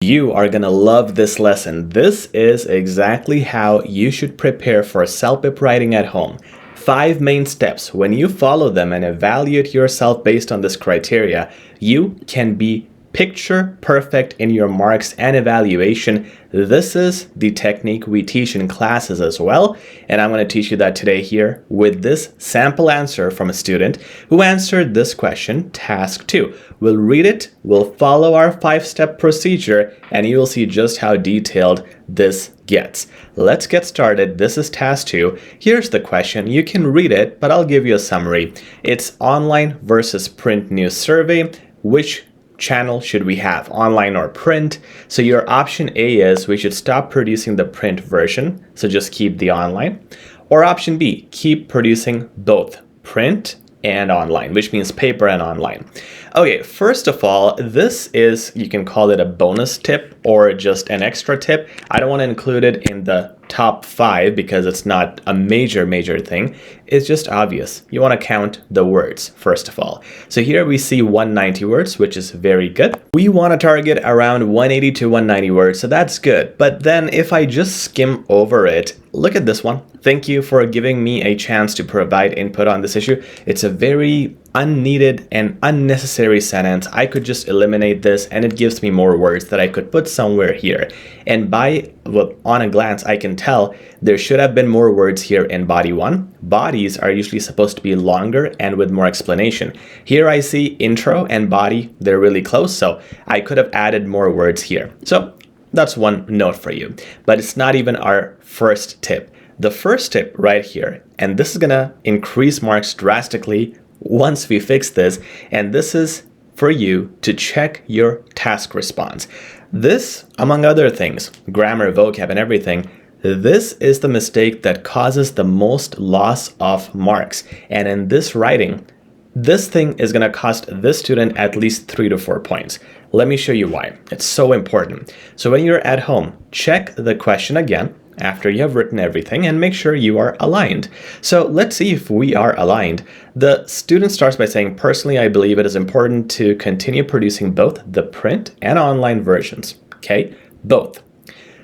You are gonna love this lesson. This is exactly how you should prepare for CELPIP writing at home. 5 main steps. When you follow them and evaluate yourself based on this criteria, you can be picture perfect in your marks and evaluation. This is the technique we teach in classes as well, and I'm going to teach you that today here with this sample answer from a student who answered this question, task 2. We'll read it, we'll follow our 5-step procedure, and you will see just how detailed this gets. Let's get started. This is task 2. Here's the question. You can read it, but I'll give you a summary. It's online versus print news survey. Which channel should we have, online or print? So your option A is we should stop producing the print version, so just keep the online. Or option B, keep producing both print and online, which means paper and online. Okay, first of all, this is, you can call it a bonus tip or just an extra tip. I don't want to include it in the top 5 because it's not a major thing. It's just obvious. You want to count the words, first of all. So here we see 190 words, which is very good. We want to target around 180 to 190 words, so that's good. But then if I just skim over it, look at this one. Thank you for giving me a chance to provide input on this issue. It's a very unneeded and unnecessary sentence. I could just eliminate this and it gives me more words that I could put somewhere here. And on a glance, I can tell there should have been more words here in body 1. Bodies are usually supposed to be longer and with more explanation. Here I see intro and body, they're really close, so I could have added more words here. So that's one note for you, but it's not even our first tip. The first tip right here, and this is gonna increase marks drastically once we fix this, and this is for you to check your task response. This, among other things, grammar, vocab, and everything, this is the mistake that causes the most loss of marks. And in this writing, this thing is going to cost this student at least 3 to 4 points. Let me show you why. It's so important. So when you're at home, check the question again after you have written everything and make sure you are aligned. So let's see if we are aligned. The student starts by saying, personally, I believe it is important to continue producing both the print and online versions. Okay, both.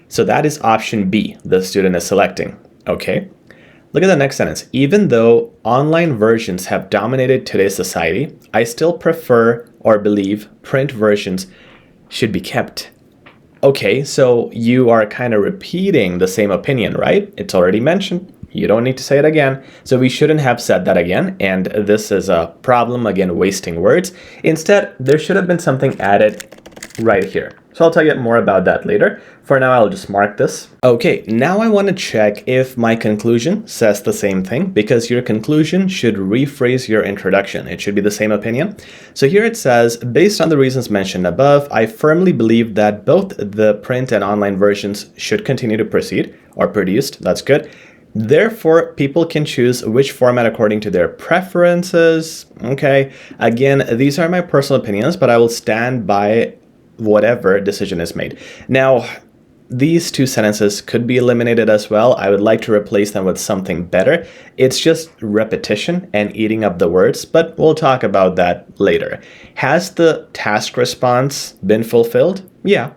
So that is option B, the student is selecting. Okay, look at the next sentence. Even though online versions have dominated today's society, I still prefer or believe print versions should be kept. Okay, so you are kind of repeating the same opinion, right? It's already mentioned. You don't need to say it again. So we shouldn't have said that again. And this is a problem, again, wasting words. Instead, there should have been something added right here. So I'll tell you more about that later. For now, I'll just mark this. Okay, now I want to check if my conclusion says the same thing, because your conclusion should rephrase your introduction. It should be the same opinion. So here it says, based on the reasons mentioned above, I firmly believe that both the print and online versions should continue to proceed or produced. That's good. Therefore, people can choose which format according to their preferences. Okay, again, these are my personal opinions, but I will stand by whatever decision is made. Now, these 2 sentences could be eliminated as well. I would like to replace them with something better. It's just repetition and eating up the words, but we'll talk about that later. Has the task response been fulfilled? Yeah,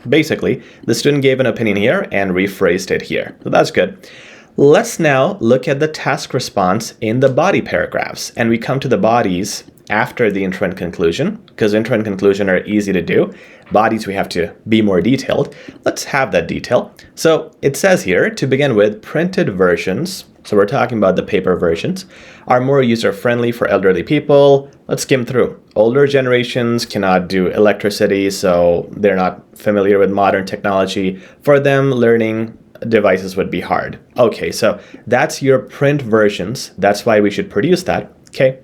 basically. The student gave an opinion here and rephrased it here. So that's good. Let's now look at the task response in the body paragraphs, and we come to the bodies after the intro and conclusion, because intro and conclusion are easy to do. Bodies, we have to be more detailed. Let's have that detail. So it says here, to begin with, printed versions, so we're talking about the paper versions, are more user-friendly for elderly people. Let's skim through. Older generations cannot do electricity, so they're not familiar with modern technology. For them, learning devices would be hard. Okay, so that's your print versions. That's why we should produce that. Okay.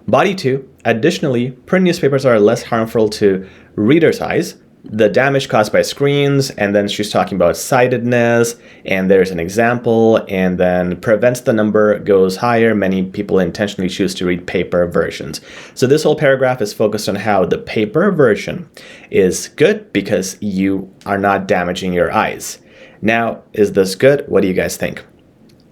Body 2, additionally, print newspapers are less harmful to readers' eyes. The damage caused by screens, and then she's talking about sightedness, and there's an example, and then prevents the number goes higher. Many people intentionally choose to read paper versions. So this whole paragraph is focused on how the paper version is good because you are not damaging your eyes. Now, is this good? What do you guys think?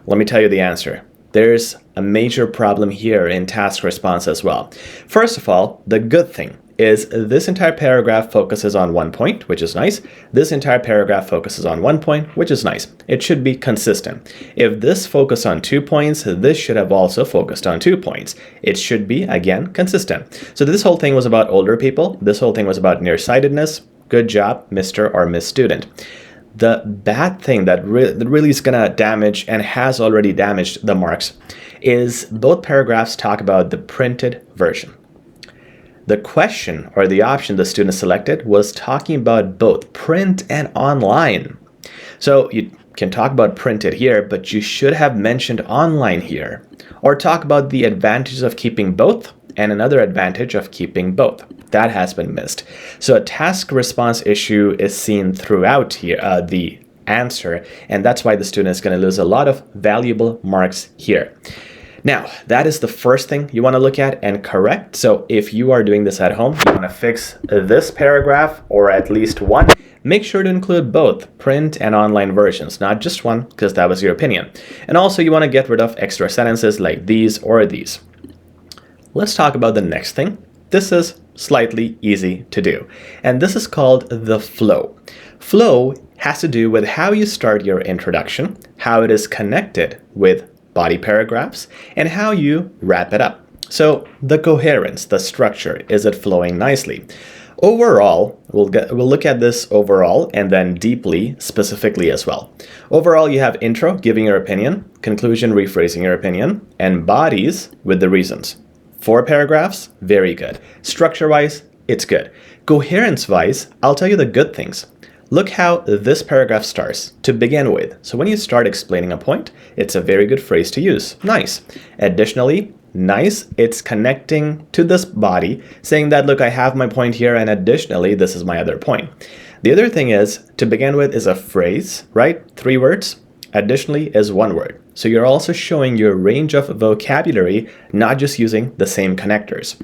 Let me tell you the answer. There's a major problem here in task response as well. First of all, the good thing is this entire paragraph focuses on one point, which is nice. This entire paragraph focuses on one point, which is nice. It should be consistent. If this focused on 2 points, this should have also focused on 2 points. It should be, again, consistent. So this whole thing was about older people. This whole thing was about nearsightedness. Good job, Mr. or Miss Student. The bad thing that really is going to damage and has already damaged the marks is both paragraphs talk about the printed version. The question or the option the student selected was talking about both print and online. So you can talk about printed here, but you should have mentioned online here, or talk about the advantages of keeping both and another advantage of keeping both. That has been missed. So a task response issue is seen throughout here, the answer, and that's why the student is going to lose a lot of valuable marks here. Now, that is the first thing you want to look at and correct. So if you are doing this at home, you want to fix this paragraph, or at least one. Make sure to include both print and online versions, not just one, because that was your opinion. And also you want to get rid of extra sentences like these or these. Let's talk about the next thing. This is slightly easy to do, and this is called the flow. Flow has to do with how you start your introduction, how it is connected with body paragraphs, and how you wrap it up. So the coherence, the structure, is it flowing nicely? Overall, we'll look at this overall and then deeply, specifically as well. Overall, you have intro, giving your opinion, conclusion, rephrasing your opinion, and bodies with the reasons. 4 paragraphs, very good. Structure-wise, it's good. Coherence-wise, I'll tell you the good things. Look how this paragraph starts to begin with. So when you start explaining a point, it's a very good phrase to use. Nice. Additionally, nice, it's connecting to this body, saying that, look, I have my point here, and additionally, this is my other point. The other thing is, to begin with is a phrase, right? 3 words. Additionally is 1 word. So you're also showing your range of vocabulary, not just using the same connectors.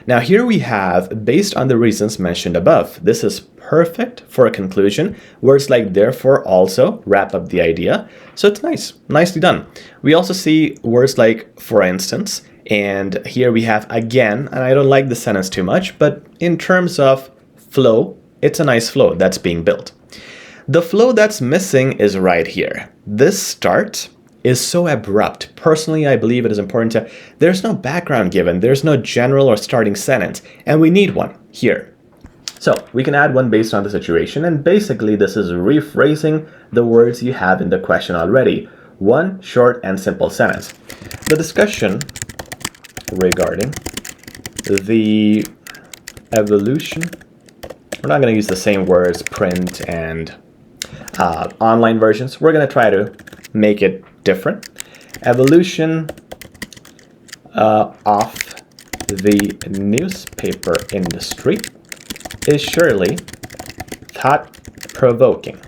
Now here we have, based on the reasons mentioned above, this is perfect for a conclusion. Words like therefore also wrap up the idea. So it's nice, nicely done. We also see words like for instance, and here we have again, and I don't like the sentence too much, but in terms of flow, it's a nice flow that's being built. The flow that's missing is right here. This start is so abrupt. Personally, I believe it is important there's no background given, there's no general or starting sentence, and we need one here. So we can add one based on the situation, and basically this is rephrasing the words you have in the question already. One short and simple sentence. The discussion regarding the evolution, we're not going to use the same words, print and online versions. We're going to try to make it different. Evolution of the newspaper industry is surely thought-provoking.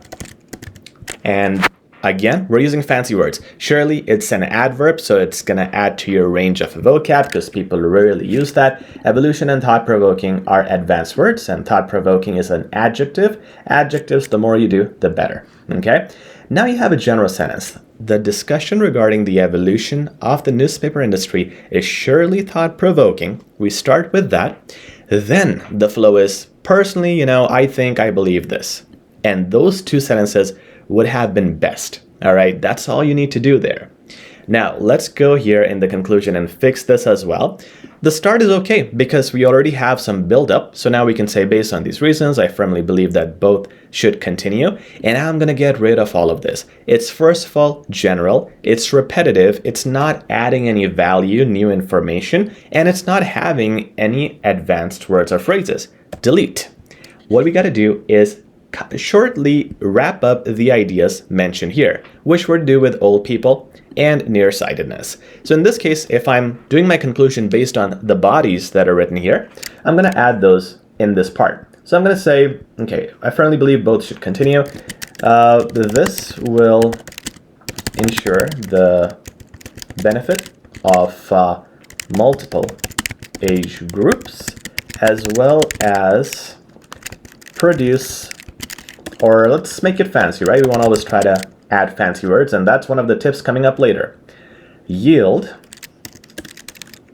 And again, we're using fancy words. Surely, it's an adverb, so it's going to add to your range of vocab because people rarely use that. Evolution and thought-provoking are advanced words, and thought-provoking is an adjective. Adjectives, the more you do, the better. Okay? Now you have a general sentence. The discussion regarding the evolution of the newspaper industry is surely thought-provoking. We start with that. Then the flow is, personally, I think, I believe this. And those 2 sentences would have been best. All right, that's all you need to do there. Now, let's go here in the conclusion and fix this as well. The start is okay because we already have some build-up. So now we can say, based on these reasons, I firmly believe that both should continue. And I'm going to get rid of all of this. It's first of all general, it's repetitive, it's not adding any value, new information, and it's not having any advanced words or phrases. Delete. What we got to do is shortly wrap up the ideas mentioned here, which were to do with old people and nearsightedness. So in this case, if I'm doing my conclusion based on the bodies that are written here, I'm going to add those in this part. So I'm going to say, okay, I firmly believe both should continue. This will ensure the benefit of multiple age groups, as well as produce, or let's make it fancy, right? We want to always try to add fancy words, and that's one of the tips coming up later. Yield,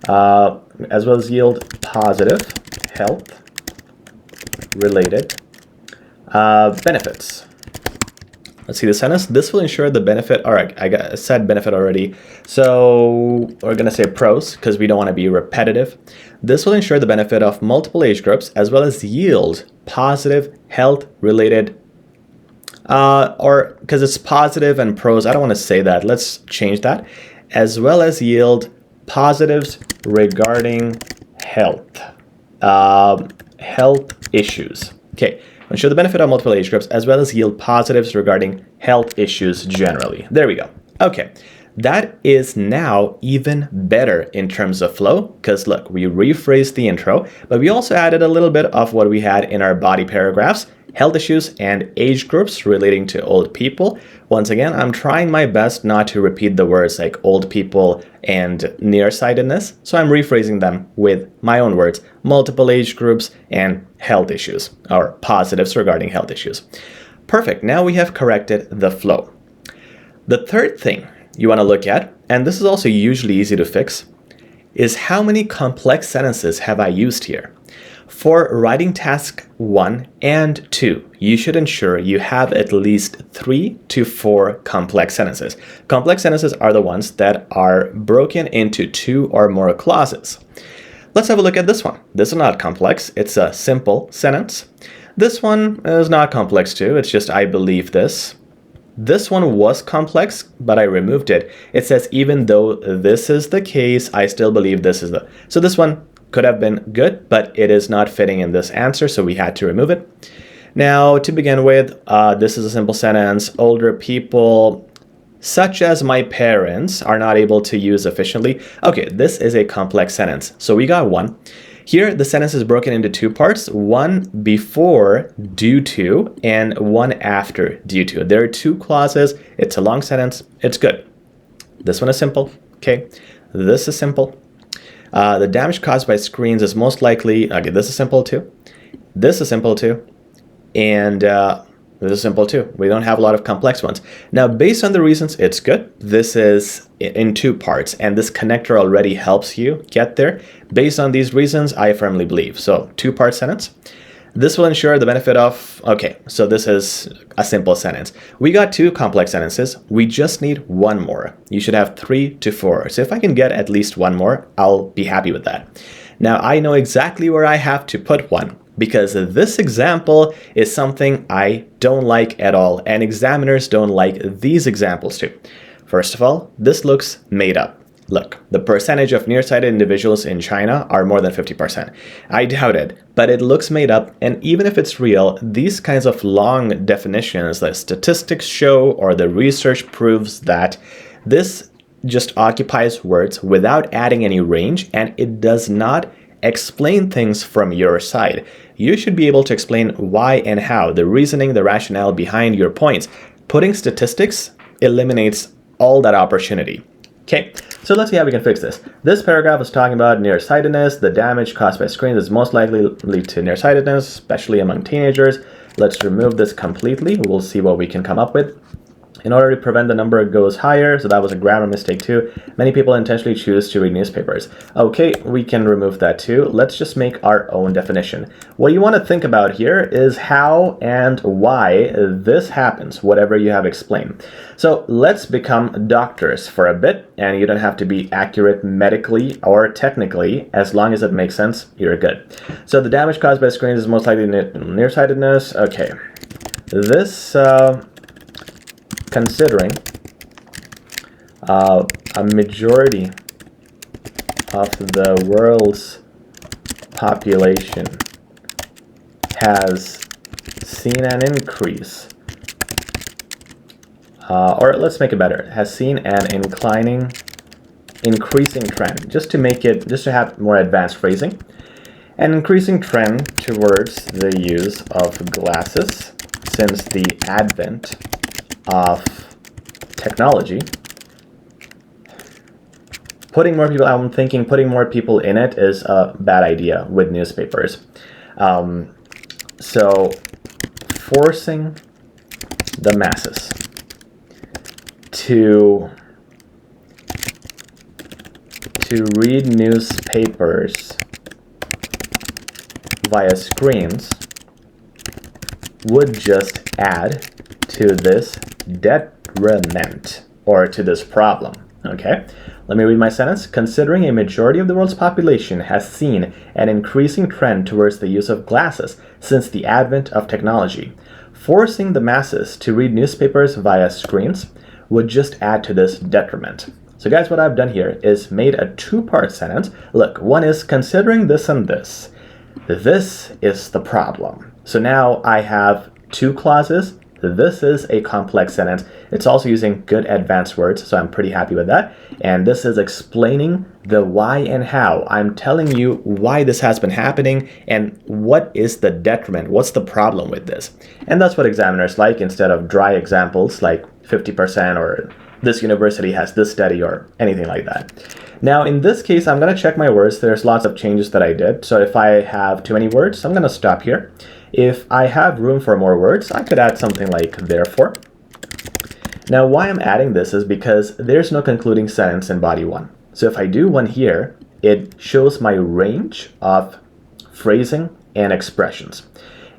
as well as yield positive health related benefits. Let's see the sentence. This will ensure the benefit. All right, I said benefit already. So we're going to say pros because we don't want to be repetitive. This will ensure the benefit of multiple age groups as well as yield positive health-related, or because it's positive and pros, I don't want to say that. Let's change that. As well as yield positives regarding health, health issues. Okay. Ensure the benefit of multiple age groups as well as yield positives regarding health issues generally. There we go. Okay, that is now even better in terms of flow because look, we rephrased the intro, but we also added a little bit of what we had in our body paragraphs, health issues and age groups relating to old people. Once again, I'm trying my best not to repeat the words like old people and nearsightedness, so I'm rephrasing them with my own words, multiple age groups and health issues, or positives regarding health issues. Perfect, now we have corrected the flow. The third thing you want to look at, and this is also usually easy to fix, is how many complex sentences have I used here? For writing task 1 and 2, you should ensure you have at least 3 to 4 complex sentences. Complex sentences are the ones that are broken into 2 or more clauses. Let's have a look at this one. This is not complex, it's a simple sentence. This one is not complex too, it's just I believe this. This one was complex, but I removed it. It says even though this is the case, I still believe this is the... So this one could have been good, but it is not fitting in this answer, so we had to remove it. Now, to begin with, this is a simple sentence. Older people, such as my parents, are not able to use efficiently. Okay, this is a complex sentence. So we got one. Here, the sentence is broken into 2 parts, one before due to and one after due to. There are 2 clauses. It's a long sentence. It's good. This one is simple. Okay, this is simple. The damage caused by screens is most likely, okay, this is simple too. This is simple too. And this is simple too. We don't have a lot of complex ones. Now, based on the reasons, it's good. This is in 2 parts, and this connector already helps you get there. Based on these reasons, I firmly believe. So 2-part sentence. This will ensure the benefit of, okay, so this is a simple sentence. We got 2 complex sentences. We just need 1 more. You should have 3 to 4. So if I can get at least 1 more, I'll be happy with that. Now, I know exactly where I have to put one because this example is something I don't like at all, and examiners don't like these examples too. First of all, this looks made up. Look, the percentage of nearsighted individuals in China are more than 50%. I doubt it, but it looks made up, and even if it's real, these kinds of long definitions that statistics show or the research proves that this just occupies words without adding any range, and it does not explain things from your side. You should be able to explain why and how, the reasoning, the rationale behind your points. Putting statistics eliminates all that opportunity. Okay, so let's see how we can fix this. This paragraph is talking about nearsightedness. The damage caused by screens is most likely lead to nearsightedness, especially among teenagers. Let's remove this completely. We'll see what we can come up with. In order to prevent the number goes higher, so that was a grammar mistake too. Many people intentionally choose to read newspapers. Okay, we can remove that too. Let's just make our own definition. What you want to think about here is how and why this happens, whatever you have explained. So let's become doctors for a bit, and you don't have to be accurate medically or technically. As long as it makes sense, you're good. So the damage caused by screens is most likely nearsightedness. Okay, this... considering a majority of the world's population has seen an increase, or let's make it better, has seen an increasing trend, just to have more advanced phrasing, an increasing trend towards the use of glasses since the advent of technology. Putting more people, I'm thinking putting more people in it is a bad idea with newspapers. So forcing the masses to read newspapers via screens would just add to this detriment or to this problem. Okay, let me read my sentence. Considering a majority of the world's population has seen an increasing trend towards the use of glasses since the advent of technology, forcing the masses to read newspapers via screens would just add to this detriment. So guys, what I've done here is made a two-part sentence. Look, one is considering this and this. This is the problem. So now I have two clauses. This is a complex sentence. It's also using good advanced words, so I'm pretty happy with that. And this is explaining the why and how. I'm telling you why this has been happening and what is the detriment, what's the problem with this. And that's what examiners like, instead of dry examples like 50% or this university has this study or anything like that. Now, in this case, I'm going to check my words. There's lots of changes that I did. So if I have too many words, I'm going to stop here. If I have room for more words, I could add something like therefore. Now, why I'm adding this is because there's no concluding sentence in body one. So if I do one here, it shows my range of phrasing and expressions.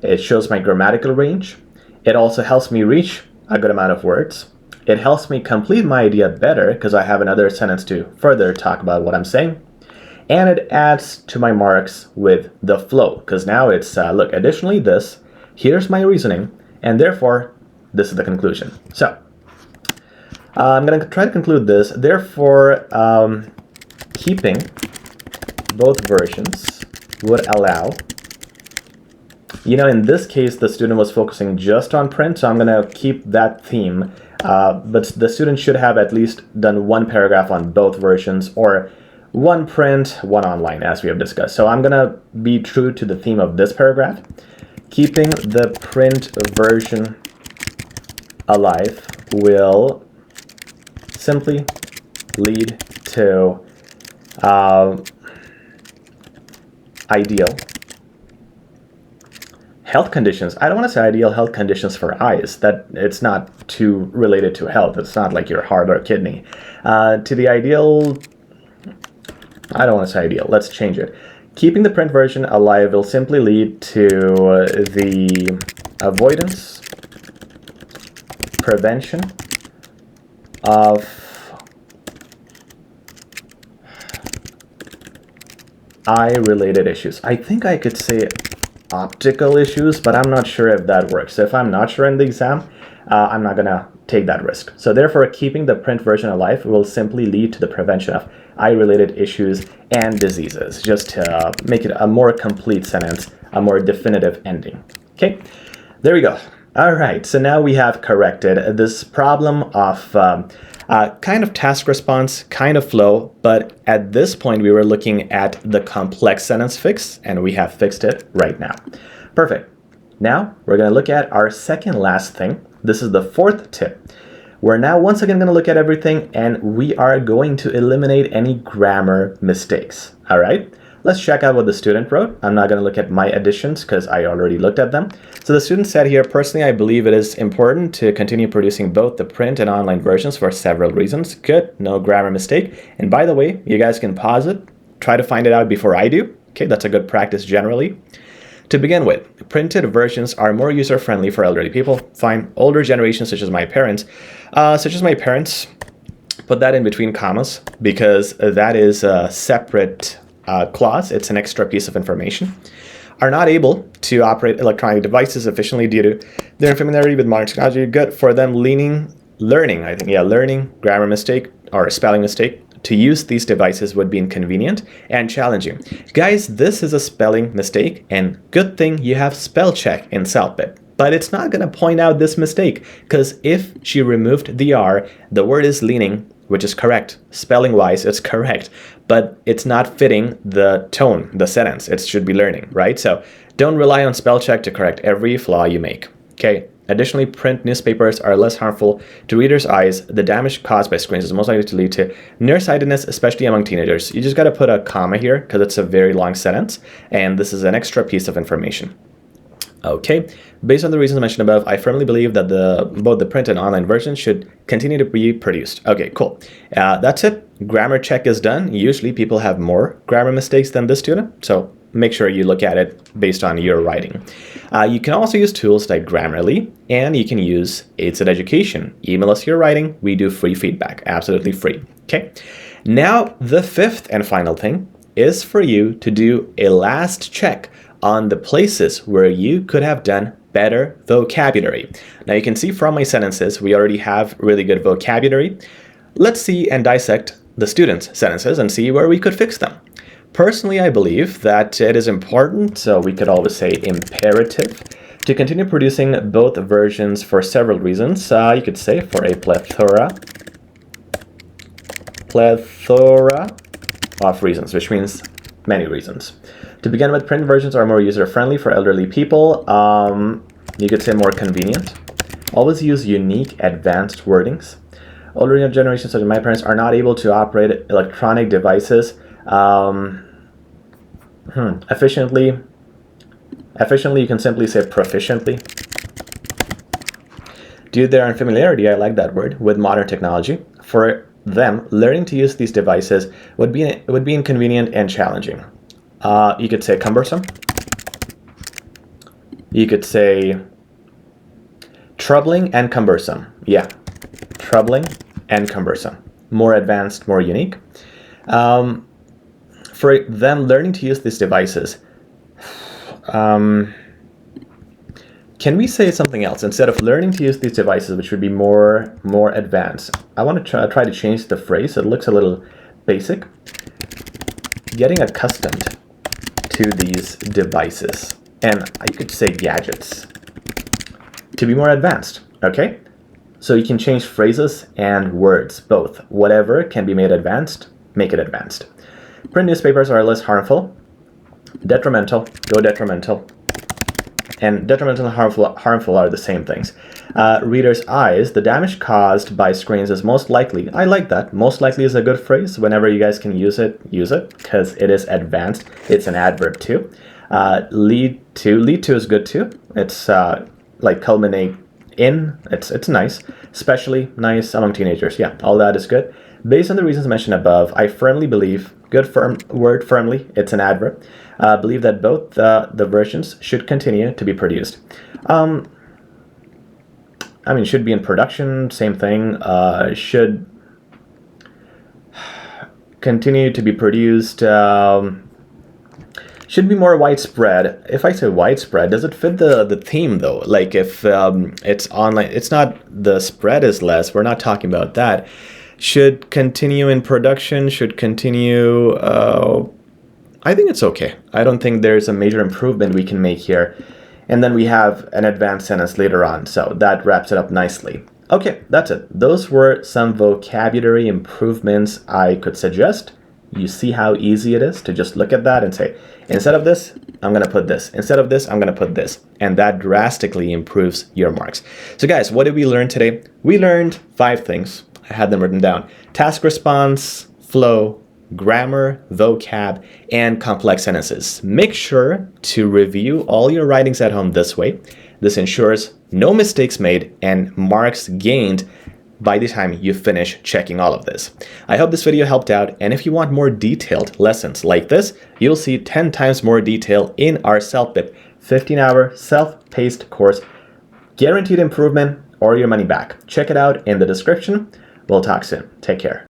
It shows my grammatical range. It also helps me reach a good amount of words. It helps me complete my idea better because I have another sentence to further talk about what I'm saying. And it adds to my marks with the flow, because now it's, look, additionally this, here's my reasoning, and therefore, this is the conclusion. So, I'm going to try to conclude this. Therefore, keeping both versions would allow, in this case, the student was focusing just on print, so I'm going to keep that theme. But the student should have at least done one paragraph on both versions, or one print, one online, as we have discussed. So I'm going to be true to the theme of this paragraph. Keeping the print version alive will simply lead to ideal health conditions. I don't want to say ideal health conditions for eyes. That it's not too related to health. It's not like your heart or kidney. To the ideal, I don't want to say ideal. Let's change it. Keeping the print version alive will simply lead to the avoidance, prevention of eye-related issues. I think I could say optical issues, but I'm not sure if that works. So if I'm not sure in the exam, I'm not gonna take that risk. So therefore, keeping the print version alive will simply lead to the prevention of eye-related issues and diseases, just to make it a more complete sentence, a more definitive ending. Okay, there we go. All right, so now we have corrected this problem of kind of task response, kind of flow, but at this point we were looking at the complex sentence fix, and we have fixed it right now. Perfect. Now we're going to look at our second last thing. This is the fourth tip. We're now once again going to look at everything, and we are going to eliminate any grammar mistakes. All right, let's check out what the student wrote. I'm not going to look at my additions because I already looked at them. So the student said here, personally, I believe it is important to continue producing both the print and online versions for several reasons. Good, no grammar mistake. And by the way, you guys can pause it, try to find it out before I do. Okay, that's a good practice generally. To begin with, printed versions are more user-friendly for elderly people. Fine. Older generations, such as my parents, put that in between commas because that is a separate clause. It's an extra piece of information. Are not able to operate electronic devices efficiently due to their familiarity with modern technology. Good for them. Learning, grammar mistake or spelling mistake. To use these devices would be inconvenient and challenging. Guys, this is a spelling mistake, and good thing you have spell check in CELPIP. But it's not going to point out this mistake, because if she removed the R, the word is leaning, which is correct. Spelling-wise, it's correct, but it's not fitting the tone, the sentence. It should be learning, right? So don't rely on spell check to correct every flaw you make, okay? Additionally, print newspapers are less harmful to readers' eyes. The damage caused by screens is most likely to lead to nearsightedness, especially among teenagers. You just got to put a comma here because it's a very long sentence, and this is an extra piece of information. Okay, based on the reasons mentioned above, I firmly believe that both the print and online versions should continue to be produced. Okay, cool. That's it. Grammar check is done. Usually people have more grammar mistakes than this student, so make sure you look at it based on your writing. You can also use tools like Grammarly, and you can use HZad Education. Email us your writing. We do free feedback, absolutely free. Okay. Now, the fifth and final thing is for you to do a last check on the places where you could have done better vocabulary. Now you can see from my sentences, we already have really good vocabulary. Let's see and dissect the students' sentences and see where we could fix them. Personally, I believe that it is important, so we could always say imperative, to continue producing both versions for several reasons. You could say for a plethora of reasons, which means many reasons. To begin with, print versions are more user-friendly for elderly people. You could say more convenient. Always use unique, advanced wordings. Older generations, such as my parents, are not able to operate electronic devices efficiently. Efficiently, you can simply say proficiently. Due to their unfamiliarity, I like that word, with modern technology, for them, learning to use these devices would be inconvenient and challenging. You could say cumbersome. You could say troubling and cumbersome. Yeah, troubling and cumbersome. More advanced, more unique. For them, learning to use these devices, can we say something else? Instead of learning to use these devices, which would be more advanced, I want to try to change the phrase. It looks a little basic. Getting accustomed to these devices, and I could say gadgets, to be more advanced, okay? So you can change phrases and words, both. Whatever can be made advanced, make it advanced. Print newspapers are less harmful. Detrimental, go detrimental. And detrimental and harmful are the same things. Readers' eyes, the damage caused by screens is most likely. I like that. Most likely is a good phrase. Whenever you guys can use it, because it is advanced. It's an adverb too. Lead to is good too. It's like culminate in. It's nice. Especially nice among teenagers. Yeah, all that is good. Based on the reasons mentioned above, I firmly believe, good word firmly, it's an adverb, believe that both the versions should continue to be produced. I mean, should be in production, same thing, should continue to be produced, should be more widespread. If I say widespread, does it fit the theme though? Like if it's online, it's not, the spread is less, we're not talking about that. Should continue in production, should continue, I think it's okay. I don't think there's a major improvement we can make here. And then we have an advanced sentence later on, so that wraps it up nicely. Okay, that's it. Those were some vocabulary improvements I could suggest. You see how easy it is to just look at that and say, instead of this, I'm going to put this. Instead of this, I'm going to put this. And that drastically improves your marks. So guys, what did we learn today? We learned 5 things. I had them written down. Task response, flow, grammar, vocab, and complex sentences. Make sure to review all your writings at home this way. This ensures no mistakes made and marks gained by the time you finish checking all of this. I hope this video helped out, and if you want more detailed lessons like this, you'll see 10 times more detail in our CELPIP 15-hour self-paced course. Guaranteed improvement or your money back. Check it out in the description. We'll talk soon. Take care.